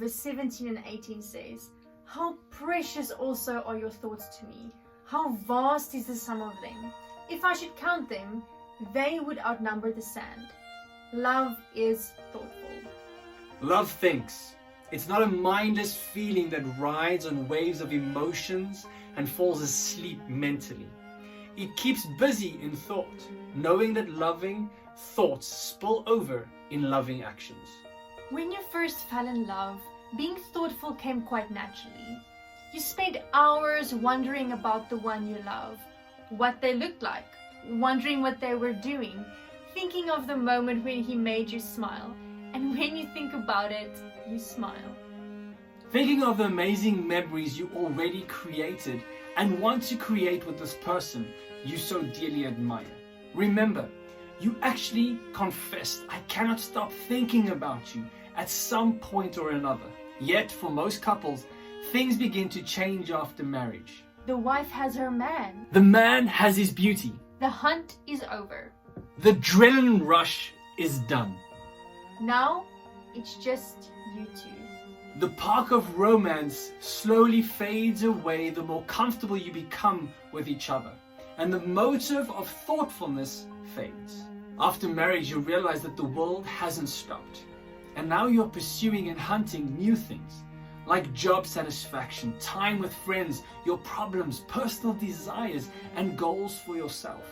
verse 17 and 18 says, "How precious also are your thoughts to me. How vast is the sum of them. If I should count them, they would outnumber the sand." Love is thoughtful. Love thinks. It's not a mindless feeling that rides on waves of emotions and falls asleep mentally. It keeps busy in thought, knowing that loving thoughts spill over in loving actions. When you first fell in love, being thoughtful came quite naturally. You spent hours wondering about the one you love, what they looked like, wondering what they were doing, thinking of the moment when he made you smile, and when you think about it, you smile. Thinking of the amazing memories you already created and want to create with this person you so dearly admire. Remember, you actually confessed, "I cannot stop thinking about you," at some point or another. Yet, for most couples, things begin to change after marriage. The wife has her man. The man has his beauty. The hunt is over. The adrenaline rush is done. Now, it's just you two. The park of romance slowly fades away the more comfortable you become with each other, and the motive of thoughtfulness fades. After marriage, you realize that the world hasn't stopped, and now you're pursuing and hunting new things, like job satisfaction, time with friends, your problems, personal desires, and goals for yourself.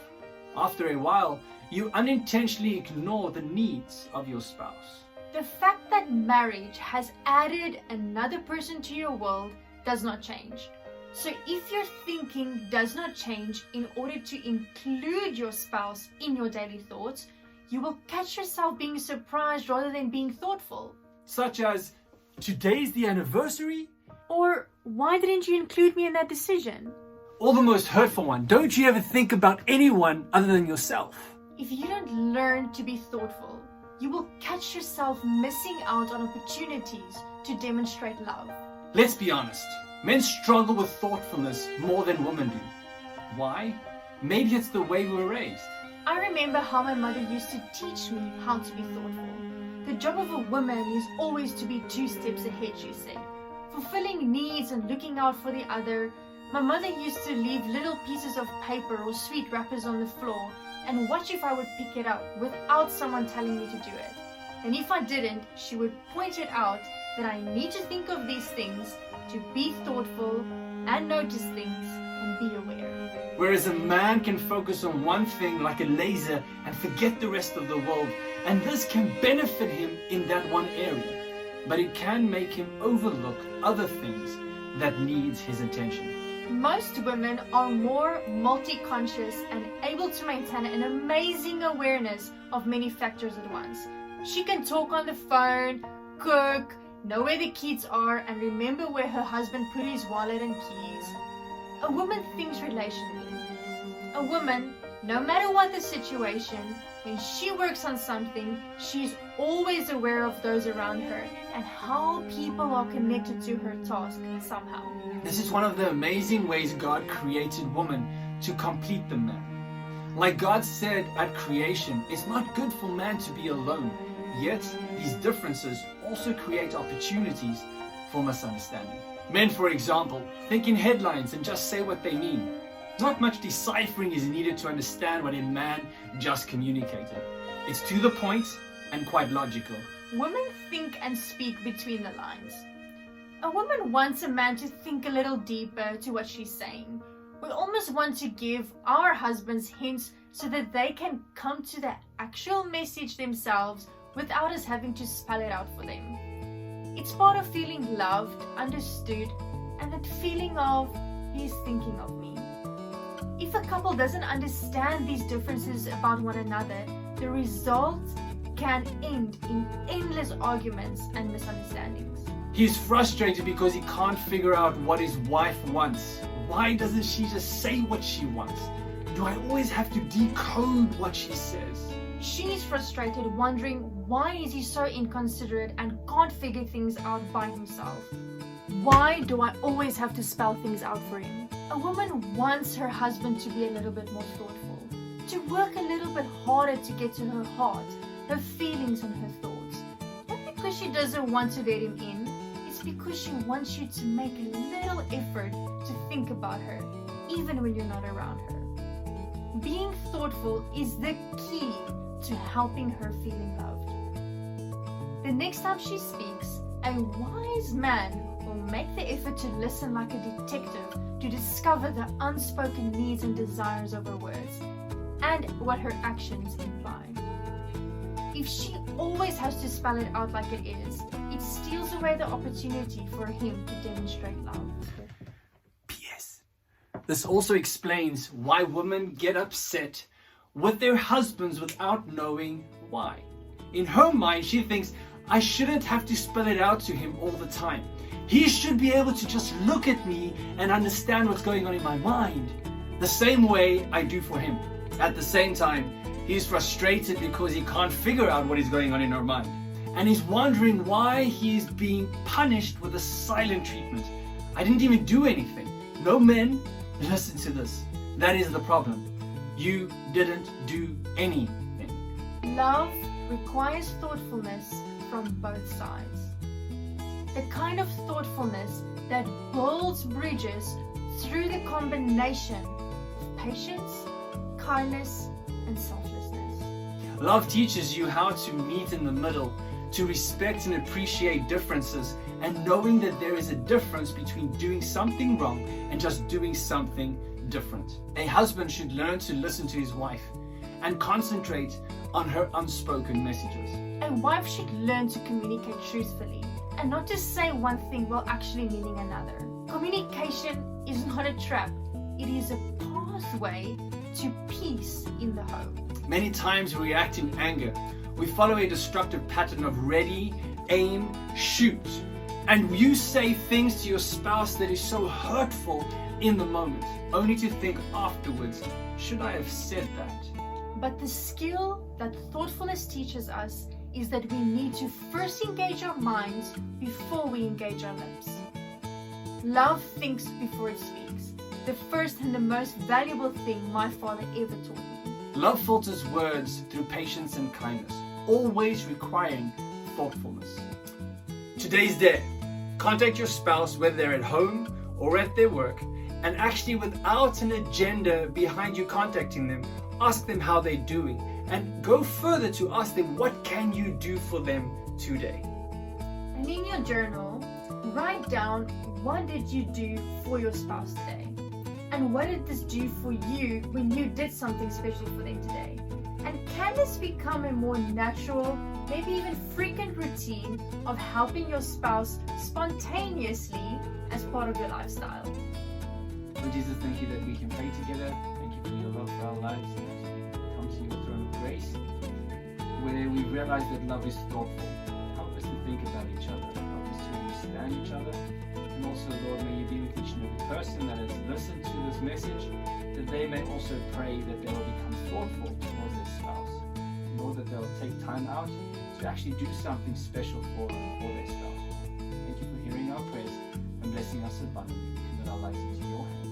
After a while, you unintentionally ignore the needs of your spouse. The fact that marriage has added another person to your world does not change. So if your thinking does not change in order to include your spouse in your daily thoughts, you will catch yourself being surprised rather than being thoughtful. Such as, "Today's the anniversary?" Or, "Why didn't you include me in that decision?" Or the most hurtful one, "Don't you ever think about anyone other than yourself?" If you don't learn to be thoughtful, you will catch yourself missing out on opportunities to demonstrate love. Let's be honest, men struggle with thoughtfulness more than women do. Why? Maybe it's the way we were raised. I remember how my mother used to teach me how to be thoughtful. The job of a woman is always to be 2 steps ahead, she said, fulfilling needs and looking out for the other. My mother used to leave little pieces of paper or sweet wrappers on the floor and watch if I would pick it up without someone telling me to do it. And if I didn't, she would point it out that I need to think of these things, to be thoughtful and notice things and be aware. Whereas a man can focus on one thing like a laser and forget the rest of the world, and this can benefit him in that one area, but it can make him overlook other things that needs his attention. Most women are more multi-conscious and able to maintain an amazing awareness of many factors at once. She can talk on the phone, cook, know where the kids are, and remember where her husband put his wallet and keys. A woman thinks relationally. A woman, no matter what the situation, when she works on something, she's always aware of those around her and how people are connected to her task somehow. This is one of the amazing ways God created woman to complete the man. Like God said at creation, it's not good for man to be alone. Yet, these differences also create opportunities for misunderstanding. Men, for example, think in headlines and just say what they mean. Not much deciphering is needed to understand what a man just communicated. It's to the point and quite logical. Women think and speak between the lines. A woman wants a man to think a little deeper to what she's saying. We almost want to give our husbands hints so that they can come to the actual message themselves without us having to spell it out for them. It's part of feeling loved, understood, and that feeling of, he's thinking of me. If a couple doesn't understand these differences about one another, the result can end in endless arguments and misunderstandings. He's frustrated because he can't figure out what his wife wants. Why doesn't she just say what she wants? Do I always have to decode what she says? She's frustrated, wondering why is he so inconsiderate and can't figure things out by himself? Why do I always have to spell things out for him? A woman wants her husband to be a little bit more thoughtful, to work a little bit harder to get to her heart, her feelings and her thoughts. Not because she doesn't want to let him in, it's because she wants you to make a little effort to think about her, even when you're not around her. Being thoughtful is the key to helping her feeling loved. The next time she speaks, a wise man will make the effort to listen like a detective to discover the unspoken needs and desires of her words and what her actions imply. If she always has to spell it out like it is, it steals away the opportunity for him to demonstrate love. P.S. This also explains why women get upset with their husbands without knowing why. In her mind, she thinks, I shouldn't have to spell it out to him all the time. He should be able to just look at me and understand what's going on in my mind, the same way I do for him. At the same time, he's frustrated because he can't figure out what is going on in her mind. And he's wondering why he's being punished with a silent treatment. I didn't even do anything. No men, listen to this. That is the problem. You didn't do anything. Love requires thoughtfulness from both sides. The kind of thoughtfulness that builds bridges through the combination of patience, kindness, and selflessness. Love teaches you how to meet in the middle, to respect and appreciate differences, and knowing that there is a difference between doing something wrong and just doing something different. A husband should learn to listen to his wife and concentrate on her unspoken messages. A wife should learn to communicate truthfully and not to say one thing while actually meaning another. Communication is not a trap. It is a pathway to peace in the home. Many times we react in anger. We follow a destructive pattern of ready, aim, shoot. And you say things to your spouse that is so hurtful in the moment, only to think afterwards, should I have said that? But the skill that thoughtfulness teaches us is that we need to first engage our minds before we engage our lips. Love thinks before it speaks. The first and the most valuable thing my father ever taught me. Love filters words through patience and kindness, always requiring thoughtfulness. Today's day, contact your spouse whether they're at home or at their work, and actually without an agenda behind you contacting them, ask them how they're doing, and go further to ask them what can you do for them today. And in your journal, write down what did you do for your spouse today, and what did this do for you when you did something special for them today. And can this become a more natural, maybe even frequent routine of helping your spouse spontaneously as part of your lifestyle? Lord Jesus, thank you that we can pray together. Thank you for your love for our lives, and as we come to your throne of grace, where we realize that love is thoughtful. Help us to think about each other. Help us to understand each other. And also, Lord, may you be with each and every person that has listened to this message, that they may also pray that they will become thoughtful towards their spouse. Lord, that they'll take time out to actually do something special for their spouse. Thank you for hearing our prayers and blessing us abundantly. We commit our lives into your hands.